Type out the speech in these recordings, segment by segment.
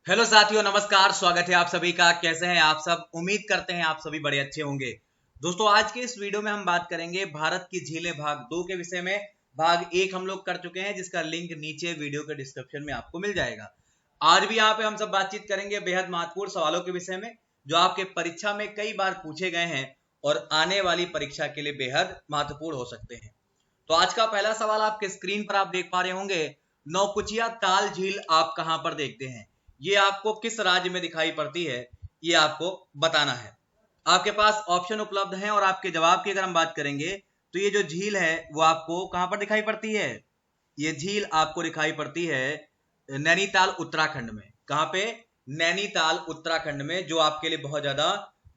Hello साथियों, नमस्कार। स्वागत है आप सभी का। कैसे हैं आप सब? उम्मीद करते हैं आप सभी बड़े अच्छे होंगे। दोस्तों, आज के इस वीडियो में हम बात करेंगे भारत की झीलें भाग 2 के विषय में। भाग 1 हम लोग कर चुके हैं, जिसका लिंक नीचे वीडियो के डिस्क्रिप्शन में आपको मिल जाएगा। आज भी यहाँ पे हम सब बातचीत करेंगे बेहद महत्वपूर्ण सवालों के विषय में, जो आपके परीक्षा में कई बार पूछे गए हैं और आने वाली परीक्षा के लिए बेहद महत्वपूर्ण हो सकते हैं। तो आज का पहला सवाल आपके स्क्रीन पर आप देख पा रहे होंगे। नौकुचिया ताल झील आप कहां पर देखते हैं? ये आपको किस राज्य में दिखाई पड़ती है, ये आपको बताना है। आपके पास ऑप्शन उपलब्ध हैं और आपके जवाब की अगर हम बात करेंगे तो ये जो झील है वो आपको कहां पर दिखाई पड़ती है? ये झील आपको दिखाई पड़ती है नैनीताल उत्तराखंड में। कहां पे? नैनीताल उत्तराखंड में, जो आपके लिए बहुत ज्यादा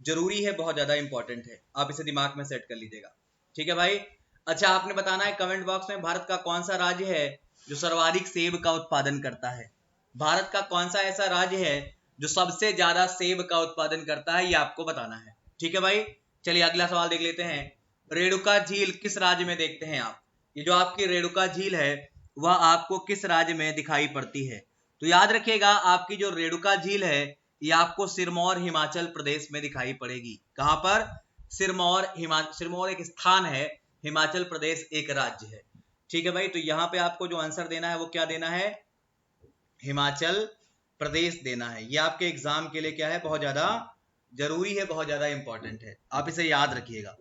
जरूरी है, बहुत ज्यादा इंपॉर्टेंट है। आप इसे दिमाग में सेट कर लीजिएगा। ठीक है भाई। अच्छा, आपने बताना है कमेंट बॉक्स में भारत का कौन सा राज्य है जो सर्वाधिक सेब का उत्पादन करता है। भारत का कौन सा ऐसा राज्य है जो सबसे ज्यादा सेब का उत्पादन करता है, ये आपको बताना है। ठीक है भाई। चलिए अगला सवाल देख लेते हैं। रेणुका झील किस राज्य में देखते हैं आप? ये जो आपकी रेणुका झील है वह आपको किस राज्य में दिखाई पड़ती है? तो याद रखिएगा, आपकी जो रेणुका झील है ये आपको सिरमौर हिमाचल प्रदेश में दिखाई पड़ेगी। कहां पर? सिरमौर एक स्थान है, हिमाचल प्रदेश एक राज्य है। ठीक है भाई। तो यहां पे आपको जो आंसर देना है वो क्या देना है? हिमाचल प्रदेश देना है। ये आपके एग्जाम के लिए क्या है, बहुत ज्यादा जरूरी है, बहुत ज्यादा इंपॉर्टेंट है। आप इसे याद रखिएगा।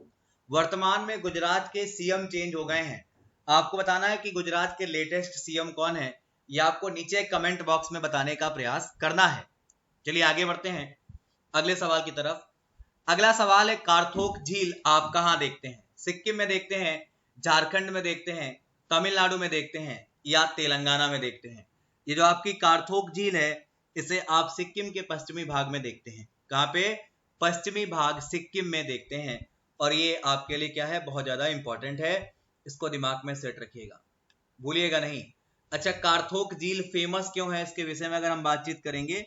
वर्तमान में गुजरात के सीएम चेंज हो गए हैं। आपको बताना है कि गुजरात के लेटेस्ट सीएम कौन है, ये आपको नीचे कमेंट बॉक्स में बताने का प्रयास करना है। चलिए आगे बढ़ते हैं अगले सवाल की तरफ। अगला सवाल है, कारथोक झील आप कहां देखते हैं? सिक्किम में देखते हैं, झारखंड में देखते हैं, तमिलनाडु में देखते हैं या तेलंगाना में देखते हैं? ये जो आपकी कारथोक झील है इसे आप सिक्किम के पश्चिमी भाग में देखते हैं। कहां पे? पश्चिमी भाग सिक्किम में देखते हैं। और ये आपके लिए क्या है, बहुत ज्यादा इंपॉर्टेंट है। इसको दिमाग में सेट रखिएगा, भूलिएगा नहीं। अच्छा, कारथोक झील फेमस क्यों है, इसके विषय में अगर हम बातचीत करेंगे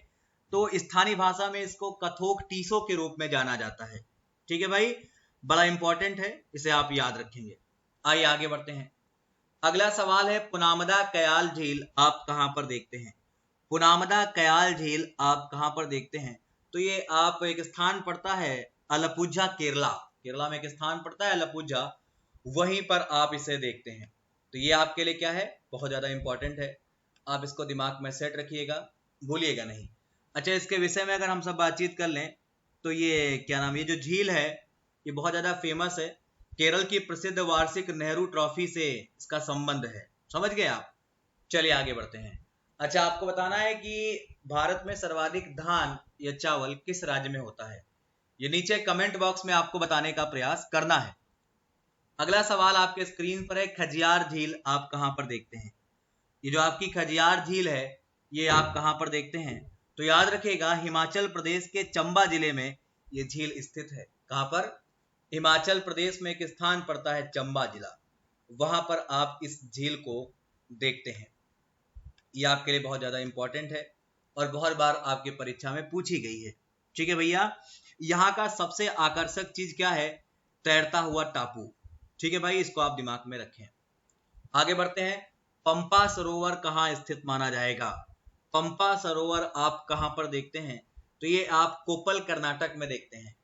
तो स्थानीय भाषा में इसको कथोक टीसो के रूप में जाना जाता है। ठीक है भाई, बड़ा इंपॉर्टेंट है, इसे आप याद रखेंगे। आइए आगे बढ़ते हैं। अगला सवाल है, पुनामदा कयाल झील आप कहां पर देखते हैं? पुनामदा कयाल झील आप कहां पर देखते हैं? तो ये आप एक स्थान पड़ता है अलपुझा, केरला। केरला में एक स्थान पड़ता है अलपुझा, वहीं पर आप इसे देखते हैं। तो ये आपके लिए क्या है, बहुत ज्यादा इंपॉर्टेंट है। आप इसको दिमाग में सेट रखिएगा, भूलिएगा नहीं। अच्छा, इसके विषय में अगर हम सब बातचीत कर लें तो ये क्या नाम, ये जो झील है ये बहुत ज्यादा फेमस है। केरल की प्रसिद्ध वार्षिक नेहरू ट्रॉफी से इसका संबंध है। समझ गए आप? चलिए आगे बढ़ते हैं। अच्छा, आपको बताना है कि भारत में सर्वाधिक धान या चावल किस राज्य में होता है? ये नीचे कमेंट बॉक्स में आपको बताने का प्रयास करना है। अगला सवाल आपके स्क्रीन पर है, खजियार झील आप कहां पर देखते हैं? ये जो आपकी खजियार झील है ये आप कहां पर देखते हैं? तो याद रखिएगा, हिमाचल प्रदेश के चंबा जिले में ये झील स्थित है। कहां पर? हिमाचल प्रदेश में एक स्थान पड़ता है चंबा जिला, वहां पर आप इस झील को देखते हैं। ये आपके लिए बहुत ज्यादा इंपॉर्टेंट है और बहुत बार आपकी परीक्षा में पूछी गई है। ठीक है भैया। यहाँ का सबसे आकर्षक चीज क्या है? तैरता हुआ टापू। ठीक है भाई, इसको आप दिमाग में रखें। आगे बढ़ते हैं। पंपा सरोवर कहाँ स्थित माना जाएगा? पंपा सरोवर आप कहां पर देखते हैं? तो ये आप कोप्पल कर्नाटक में देखते हैं।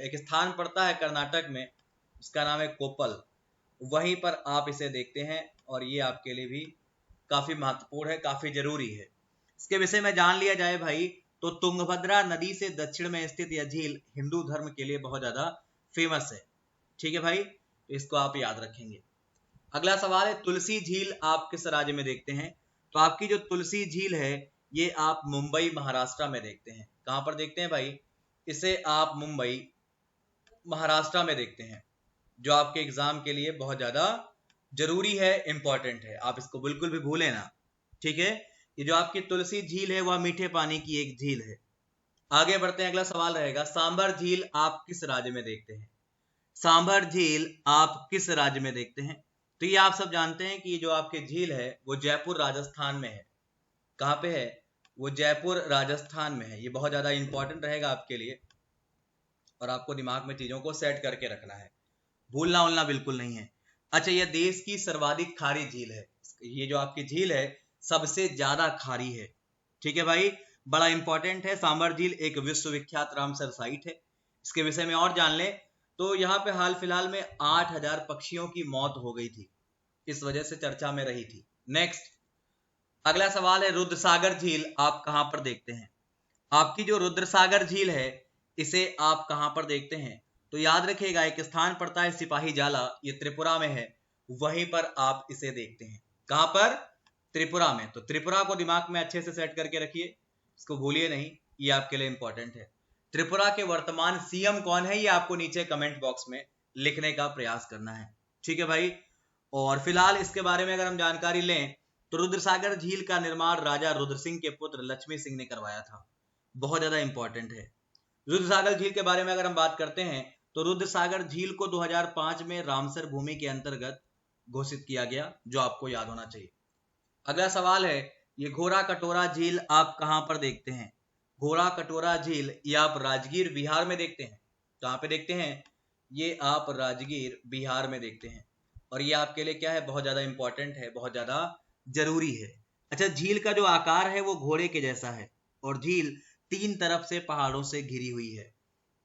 एक स्थान पड़ता है कर्नाटक में, इसका नाम है कोप्पल, वहीं पर आप इसे देखते हैं। और ये आपके लिए भी काफी महत्वपूर्ण है, काफी जरूरी है। इसके विषय में जान लिया जाए भाई, तो तुंगभद्रा नदी से दक्षिण में स्थित यह झील हिंदू धर्म के लिए बहुत ज्यादा फेमस है। ठीक है भाई, तो इसको आप याद रखेंगे। अगला सवाल है, तुलसी झील आप किस राज्य में देखते हैं? तो आपकी जो तुलसी झील है ये आप मुंबई महाराष्ट्र में देखते हैं। कहां पर देखते हैं भाई? इसे आप मुंबई महाराष्ट्र में देखते हैं, जो आपके एग्जाम के लिए बहुत ज्यादा जरूरी है, इंपॉर्टेंट है। आप इसको बिल्कुल भी भूलें ना। ठीक है। ये जो आपकी तुलसी झील है वह मीठे पानी की एक झील है। आगे बढ़ते हैं। अगला सवाल रहेगा, सांभर झील आप किस राज्य में देखते हैं? सांभर झील आप किस राज्य में देखते हैं? तो ये आप सब जानते हैं कि ये जो आपकी झील है वो जयपुर राजस्थान में है। कहां पे है? वो जयपुर राजस्थान में है। ये बहुत ज्यादा इंपॉर्टेंट रहेगा आपके लिए और आपको दिमाग में चीजों को सेट करके रखना है, भूलना उलना बिल्कुल नहीं है। अच्छा, यह देश की सर्वाधिक खारी झील है। ये जो आपकी झील है सबसे ज्यादा खारी है। ठीक है भाई। बड़ा इंपॉर्टेंट है। सांबर झील एक विश्वविख्यात रामसर साइट है। इसके विषय में और जान ले तो यहाँ पे हाल फिलहाल में 8000 पक्षियों की मौत हो गई थी, इस वजह से चर्चा में रही थी। नेक्स्ट अगला सवाल है, रुद्रसागर झील आप कहां पर देखते हैं? आपकी जो रुद्रसागर झील है इसे आप कहां पर देखते हैं? तो याद रखिएगा, एक स्थान पड़ता है सिपाही जाला, ये त्रिपुरा में है, वहीं पर आप इसे देखते हैं। कहां पर? त्रिपुरा में। तो त्रिपुरा को दिमाग में अच्छे से सेट करके रखिए, इसको भूलिए नहीं, ये आपके लिए इंपॉर्टेंट है। त्रिपुरा के वर्तमान सीएम कौन है, ये आपको नीचे कमेंट बॉक्स में लिखने का प्रयास करना है, ठीक है भाई। और फिलहाल इसके बारे में अगर हम जानकारी लें तो रुद्रसागर झील का निर्माण राजा रुद्र सिंह के पुत्र लक्ष्मी सिंह ने करवाया था। बहुत ज्यादा इंपॉर्टेंट है। रुद्रसागर झील के बारे में अगर हम बात करते हैं तो रुद्रसागर झील को 2005 में रामसर भूमि के अंतर्गत घोषित किया गया, जो आपको याद होना चाहिए। अगला सवाल है, ये घोड़ा कटोरा झील आप कहां पर देखते हैं? घोड़ा कटोरा झील ये आप राजगीर बिहार में देखते हैं। कहां पे देखते हैं? ये आप राजगीर बिहार में देखते हैं। और ये आपके लिए क्या है, बहुत ज्यादा इंपॉर्टेंट है, बहुत ज्यादा जरूरी है। अच्छा, झील का जो आकार है वो घोड़े के जैसा है और झील 3 तरफ से पहाड़ों से घिरी हुई है।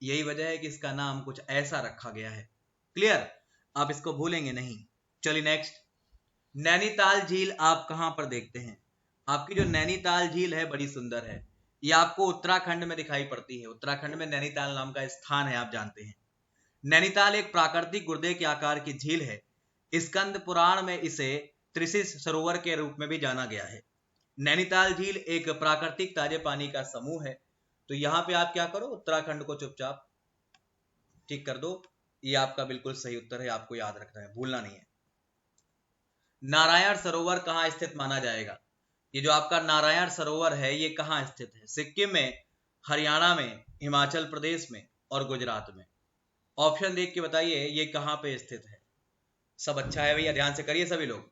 यही वजह है कि इसका नाम कुछ ऐसा रखा गया है। क्लियर? आप इसको भूलेंगे नहीं। चलिए नेक्स्ट, नैनीताल झील आप कहां पर देखते हैं? आपकी जो नैनीताल झील है बड़ी सुंदर है, ये आपको उत्तराखंड में दिखाई पड़ती है। उत्तराखंड में नैनीताल नाम का स्थान है, आप जानते हैं। नैनीताल एक प्राकृतिक गुर्दे के आकार की झील है। स्कंद पुराण में इसे त्रिशिष सरोवर के रूप में भी जाना गया है। नैनीताल झील एक प्राकृतिक ताजे पानी का समूह है। तो यहां पे आप क्या करो, उत्तराखंड को चुपचाप ठीक कर दो। ये आपका बिल्कुल सही उत्तर है, आपको याद रखना है, भूलना नहीं है। नारायण सरोवर कहां स्थित माना जाएगा? ये जो आपका नारायण सरोवर है ये कहां स्थित है? सिक्किम में, हरियाणा में, हिमाचल प्रदेश में और गुजरात में। ऑप्शन देख के बताइए ये कहां पे स्थित है। सब अच्छा है भैया, ध्यान से करिए सभी लोग।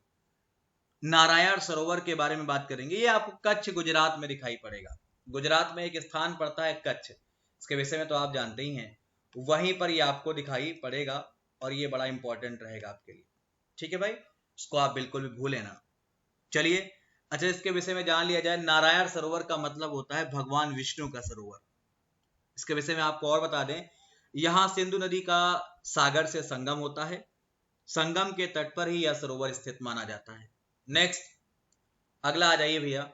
नारायण सरोवर के बारे में बात करेंगे, ये आपको कच्छ गुजरात में दिखाई पड़ेगा। गुजरात में एक स्थान पड़ता है कच्छ, इसके विषय में तो आप जानते ही हैं, वहीं पर ये आपको दिखाई पड़ेगा और ये बड़ा इंपॉर्टेंट रहेगा आपके लिए, ठीक है भाई, इसको आप बिल्कुल भी भूलें ना। चलिए अच्छा, इसके विषय में जान लिया जाए। नारायण सरोवर का मतलब होता है भगवान विष्णु का सरोवर। इसके विषय में आपको और बता दें, यहां सिंधु नदी का सागर से संगम होता है। संगम के तट पर ही यह सरोवर स्थित माना जाता है। नेक्स्ट अगला आ जाइए भैया,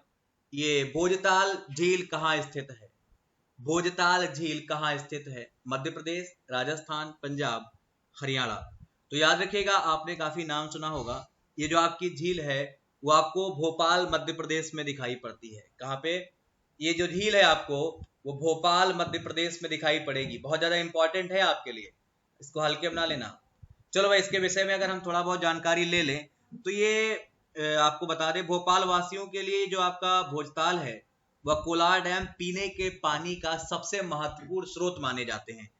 ये भोजताल झील कहां स्थित है? भोजताल झील कहां स्थित है? मध्य प्रदेश, राजस्थान, पंजाब, हरियाणा। तो याद रखिएगा, आपने काफी नाम सुना होगा। ये जो आपकी झील है वो आपको भोपाल मध्य प्रदेश में दिखाई पड़ती है। कहां पे? ये जो झील है आपको वो भोपाल मध्य प्रदेश में दिखाई पड़ेगी। बहुत ज्यादा इंपॉर्टेंट है आपके लिए, इसको हल्के में ना लेना। चलो भाई, इसके विषय में अगर हम थोड़ा बहुत जानकारी ले लें तो ये आपको बता दें, भोपाल वासियों के लिए जो आपका भोजताल है वह कोलार डैम पीने के पानी का सबसे महत्वपूर्ण स्रोत माने जाते हैं।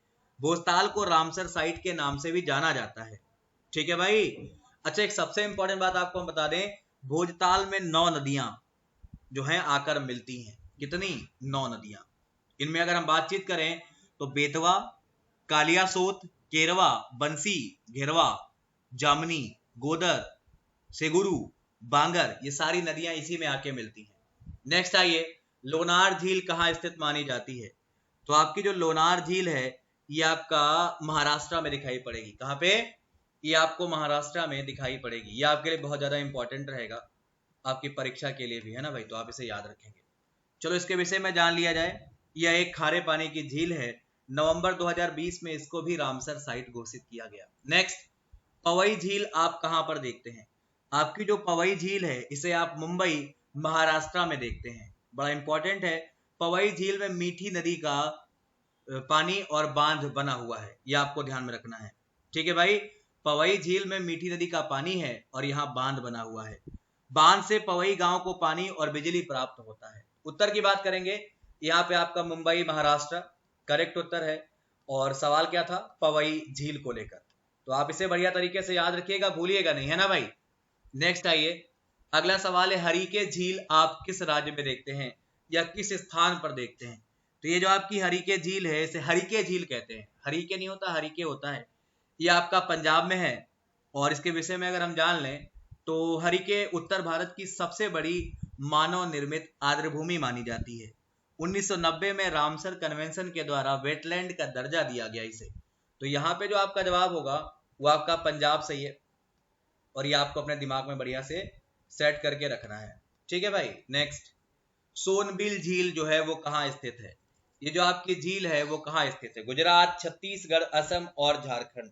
भोजताल को रामसर साइट के नाम से भी जाना जाता है, ठीक है भाई। अच्छा, एक सबसे इंपॉर्टेंट बात आपको हम बता दें, भोजताल में 9 नदियां जो हैं आकर मिलती हैं। कितनी? 9 नदियां। इनमें अगर हम बातचीत करें तो बेतवा, कालियासोत, केरवा, बंसी, घेरवा, जामनी, गोदर, सेगुरु, बांगर, ये सारी नदियां इसी में आके मिलती हैं। नेक्स्ट आइए, लोनार झील कहां स्थित मानी जाती है? तो आपकी जो लोनार झील है ये आपका महाराष्ट्र में दिखाई पड़ेगी। कहां पे? ये आपको महाराष्ट्र में दिखाई पड़ेगी। ये आपके लिए बहुत ज्यादा इंपॉर्टेंट रहेगा, आपकी परीक्षा के लिए भी है ना भाई, तो आप इसे याद रखेंगे। चलो इसके विषय में जान लिया जाए। यह एक खारे पानी की झील है। नवंबर 2020 में इसको भी रामसर साइट घोषित किया गया। नेक्स्ट, पवई झील आप कहां पर देखते हैं? आपकी जो पवई झील है इसे आप मुंबई महाराष्ट्र में देखते हैं। बड़ा इंपॉर्टेंट है, पवई झील में मीठी नदी का पानी और बांध बना हुआ है, यह आपको ध्यान में रखना है, ठीक है भाई। पवई झील में मीठी नदी का पानी है और यहाँ बांध बना हुआ है। बांध से पवई गांव को पानी और बिजली प्राप्त होता है। उत्तर की बात करेंगे, यहाँ पे आपका मुंबई महाराष्ट्र करेक्ट उत्तर है। और सवाल क्या था? पवई झील को लेकर। तो आप इसे बढ़िया तरीके से याद रखिएगा, भूलिएगा नहीं, है ना भाई। नेक्स्ट आइए, अगला सवाल है, हरिके झील आप किस राज्य में देखते हैं या किस स्थान पर देखते हैं? तो ये जो आपकी हरिके झील है इसे हरिके झील कहते हैं। हरिके नहीं होता, हरिके होता है। ये आपका पंजाब में है। और इसके विषय में अगर हम जान लें तो हरिके उत्तर भारत की सबसे बड़ी मानव निर्मित आर्द्रभूमि मानी जाती है। 1990 में रामसर कन्वेंशन के द्वारा वेटलैंड का दर्जा दिया गया इसे। तो यहाँ पे जो आपका जवाब होगा वो आपका पंजाब सही है, और ये आपको अपने दिमाग में बढ़िया से सेट करके रखना है। ठीक है भाई। नेक्स्ट, सोनबिल झील जो है वो कहाँ स्थित है? ये जो आपकी झील है वो कहाँ स्थित है? गुजरात, छत्तीसगढ़, असम और झारखंड।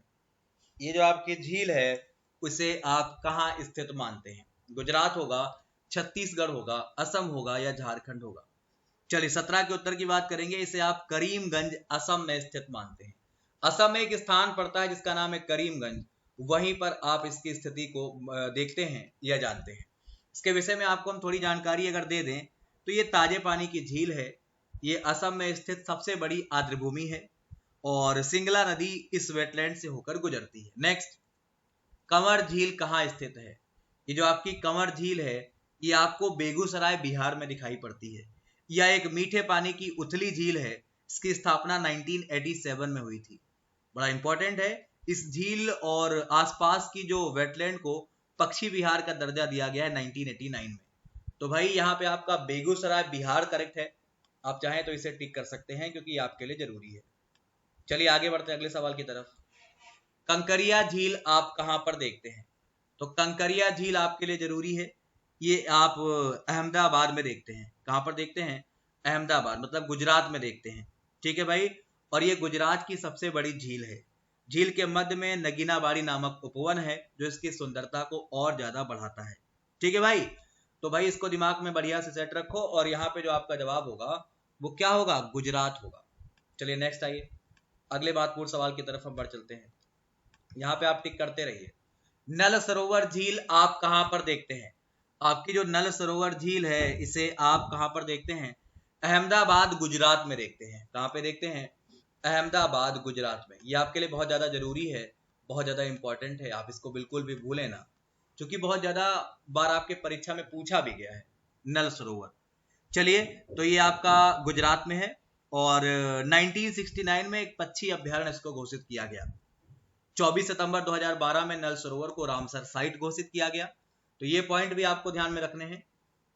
ये जो आपकी झील है उसे आप कहाँ स्थित मानते हैं? गुजरात होगा, छत्तीसगढ़ होगा, असम होगा या झारखंड होगा? चलिए 17 के उत्तर की बात करेंगे। इसे आप करीमगंज असम में स्थित मानते हैं। असम में एक स्थान पड़ता है जिसका नाम है करीमगंज, वहीं पर आप इसकी स्थिति को देखते हैं या जानते हैं। इसके विषय में आपको हम थोड़ी जानकारी अगर दे दें तो ये ताजे पानी की झील है। ये असम में स्थित सबसे बड़ी आर्द्रभूमि है और सिंगला नदी इस वेटलैंड से होकर गुजरती है। नेक्स्ट, कंवर झील कहाँ स्थित है? ये जो आपकी कंवर झील है ये आपको बेगूसराय बिहार में दिखाई पड़ती है। यह एक मीठे पानी की उथली झील है। इसकी स्थापना 1987 में हुई थी। बड़ा इंपॉर्टेंट है, इस झील और आसपास की जो वेटलैंड को पक्षी विहार का दर्जा दिया गया है 1989 में। तो भाई यहाँ पे आपका बेगूसराय बिहार करेक्ट है। आप चाहें तो इसे टिक कर सकते हैं क्योंकि आपके लिए जरूरी है। चलिए आगे बढ़ते हैं अगले सवाल की तरफ। कंकरिया झील आप कहां पर देखते हैं? तो कंकरिया झील आपके लिए जरूरी है। ये आप अहमदाबाद में देखते हैं। कहां पर देखते हैं? अहमदाबाद, मतलब गुजरात में देखते हैं। ठीक है भाई। और ये गुजरात की सबसे बड़ी झील है। झील के मध्य में नगीनाबाड़ी नामक उपवन है जो इसकी सुंदरता को और ज्यादा बढ़ाता है। ठीक है भाई। तो भाई इसको दिमाग में बढ़िया से सेट रखो और यहाँ पे जो आपका जवाब होगा वो क्या होगा? गुजरात होगा। चलिए नेक्स्ट आइए, अगले बातपूर्ण सवाल की तरफ हम बढ़ चलते हैं। यहाँ पे आप टिक करते रहिए। नल सरोवर झील आप कहां पर देखते हैं? आपकी जो नल सरोवर झील है इसे आप कहां पर देखते हैं? अहमदाबाद गुजरात में देखते हैं। कहां पे देखते हैं? अहमदाबाद गुजरात में। ये आपके लिए बहुत ज्यादा जरूरी है, बहुत ज्यादा इंपॉर्टेंट है। आप इसको बिल्कुल भी भूलें ना, क्योंकि बहुत ज्यादा बार आपके परीक्षा में पूछा भी गया है नल सरोवर। चलिए, तो ये आपका गुजरात में है और 1969 में एक पक्षी अभ्यारण्य इसको घोषित किया गया। 24 सितंबर 2012 में नल सरोवर को रामसर साइट घोषित किया गया। तो ये पॉइंट भी आपको ध्यान में रखने हैं।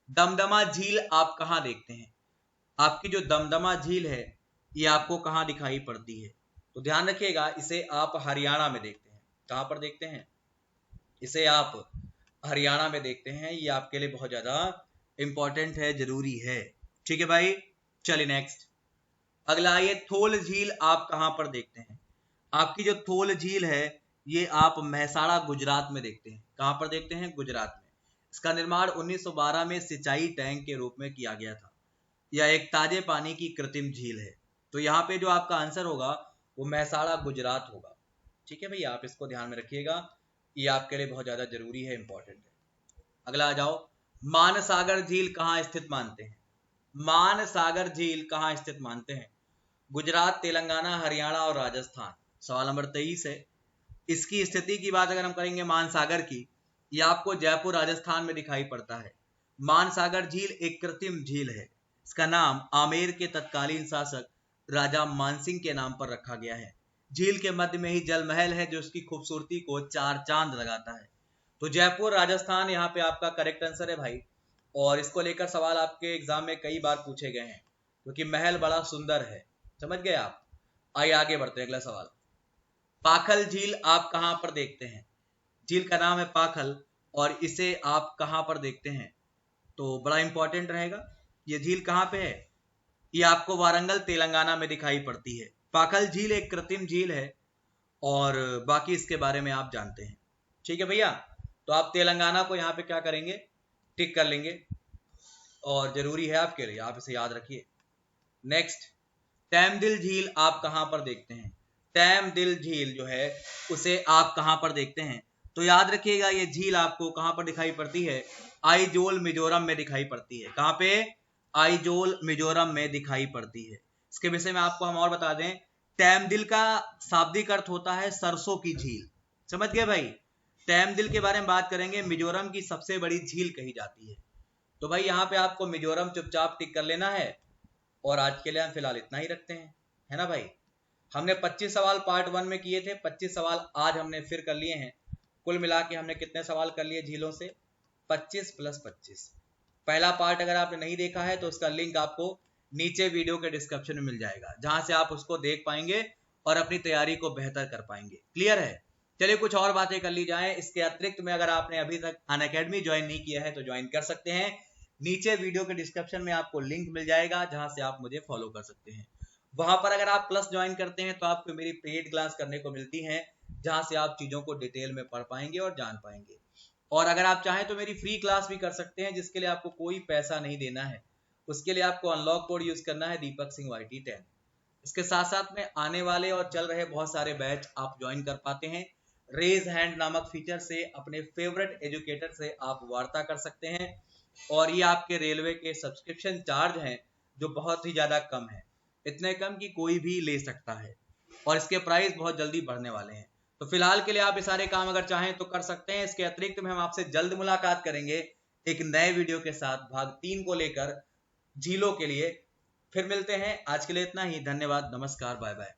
दमदमा झील आप कहां देखते हैं? आपकी जो दमदमा झील है ये आपको कहां दिखाई पड़ती है? तो ध्यान रखिएगा, इसे आप हरियाणा में देखते हैं। कहां पर देखते हैं? इसे आप हरियाणा में देखते हैं। ये आपके लिए बहुत ज्यादा इंपॉर्टेंट है, जरूरी है। ठीक है भाई। चलिए नेक्स्ट, अगला आइए, थोल झील आप कहां पर देखते हैं? आपकी जो थोल झील है ये आप महसाड़ा गुजरात में देखते हैं। कहां पर देखते हैं? गुजरात में। इसका निर्माण 1912 में सिंचाई टैंक के रूप में किया गया था। यह एक ताजे पानी की कृत्रिम झील है। तो यहाँ पे जो आपका आंसर होगा वो महसाड़ा गुजरात होगा। ठीक है भैया, आप इसको ध्यान में रखिएगा, ये आपके लिए बहुत ज्यादा जरूरी है, इंपॉर्टेंट है। अगला आ जाओ, मानसागर झील कहाँ स्थित मानते हैं? मानसागर झील कहाँ स्थित मानते हैं? गुजरात, तेलंगाना, हरियाणा और राजस्थान। सवाल नंबर 23 है। इसकी स्थिति की बात अगर हम करेंगे मानसागर की, ये आपको जयपुर राजस्थान में दिखाई पड़ता है। मानसागर झील एक कृत्रिम झील है। इसका नाम आमेर के तत्कालीन शासक राजा मानसिंह के नाम पर रखा गया है। झील के मध्य में ही जल महल है जो उसकी खूबसूरती को चार चांद लगाता है। तो जयपुर राजस्थान यहाँ पे आपका करेक्ट आंसर है भाई। और इसको लेकर सवाल आपके एग्जाम में कई बार पूछे गए हैं क्योंकि महल बड़ा सुंदर है। समझ गए आप? आइए आगे बढ़ते हैं, अगला सवाल। पाखल झील आप कहां पर देखते हैं? झील का नाम है पाखल और इसे आप कहां पर देखते हैं? तो बड़ा इंपॉर्टेंट रहेगा। ये झील कहां पे है? ये आपको वारंगल तेलंगाना में दिखाई पड़ती है। पाखल झील एक कृत्रिम झील है और बाकी इसके बारे में आप जानते हैं। ठीक है भैया, तो आप तेलंगाना को यहाँ पे क्या करेंगे? टिक कर लेंगे और जरूरी है आपके लिए, आप इसे याद रखिए। नेक्स्ट, तैमदिल झील आप कहां पर देखते हैं? तैमदिल झील जो है उसे आप कहां पर देखते हैं? तो याद रखिएगा, ये झील आपको कहां पर दिखाई पड़ती है? आइजोल मिजोरम में दिखाई पड़ती है। कहां पे? आइजोल मिजोरम में दिखाई पड़ती है। इसके विषय में आपको हम और बता दें, तैमदिल का शाब्दिक अर्थ होता है सरसों की झील। समझ गए भाई? तैमदिल के बारे में बात करेंगे, मिजोरम की सबसे बड़ी झील कही जाती है। तो भाई यहाँ पे आपको मिजोरम चुपचाप टिक कर लेना है और आज के लिए हम फिलहाल इतना ही रखते हैं, है ना भाई? हमने 25 सवाल पार्ट 1 में किए थे, 25 सवाल आज हमने फिर कर लिए हैं। कुल मिला के हमने कितने सवाल कर लिए झीलों से? 25 + 25। पहला पार्ट अगर आपने नहीं देखा है तो उसका लिंक आपको नीचे वीडियो के डिस्क्रिप्शन में मिल जाएगा, जहां से आप उसको देख पाएंगे और अपनी तैयारी को बेहतर कर पाएंगे। क्लियर है? चलिए कुछ और बातें कर ली जाएं। इसके अतिरिक्त में अगर आपने अभी तक अनअकैडमी ज्वाइन नहीं किया है तो ज्वाइन कर सकते हैं। नीचे वीडियो के डिस्क्रिप्शन में आपको लिंक मिल जाएगा, जहां से आप मुझे फॉलो कर सकते हैं। वहां पर अगर आप प्लस ज्वाइन करते हैं तो आपको मेरी पेड क्लास करने को मिलती है, जहां से आप चीजों को डिटेल में पढ़ पाएंगे और जान पाएंगे। और अगर आप चाहें तो मेरी फ्री क्लास भी कर सकते हैं, जिसके लिए आपको कोई पैसा नहीं देना है। उसके लिए आपको अनलॉक कोड यूज करना है, दीपक सिंह YT10। इसके साथ साथ में आने वाले और चल रहे बहुत सारे बैच आप ज्वाइन कर पाते हैं। रेज हैंड नामक फीचर से अपने फेवरेट एजुकेटर से आप वार्ता कर सकते हैं, और ये आपके रेलवे के सब्सक्रिप्शन चार्ज हैं जो बहुत ही ज्यादा कम है, इतने कम कि कोई भी ले सकता है, और इसके प्राइस बहुत जल्दी बढ़ने वाले हैं। तो फिलहाल के लिए आप ये सारे काम अगर चाहें तो कर सकते हैं। इसके अतिरिक्त में हम आपसे जल्द मुलाकात करेंगे एक नए वीडियो के साथ, भाग 3 को लेकर झीलों के लिए। फिर मिलते हैं, आज के लिए इतना ही। धन्यवाद, नमस्कार, बाय बाय।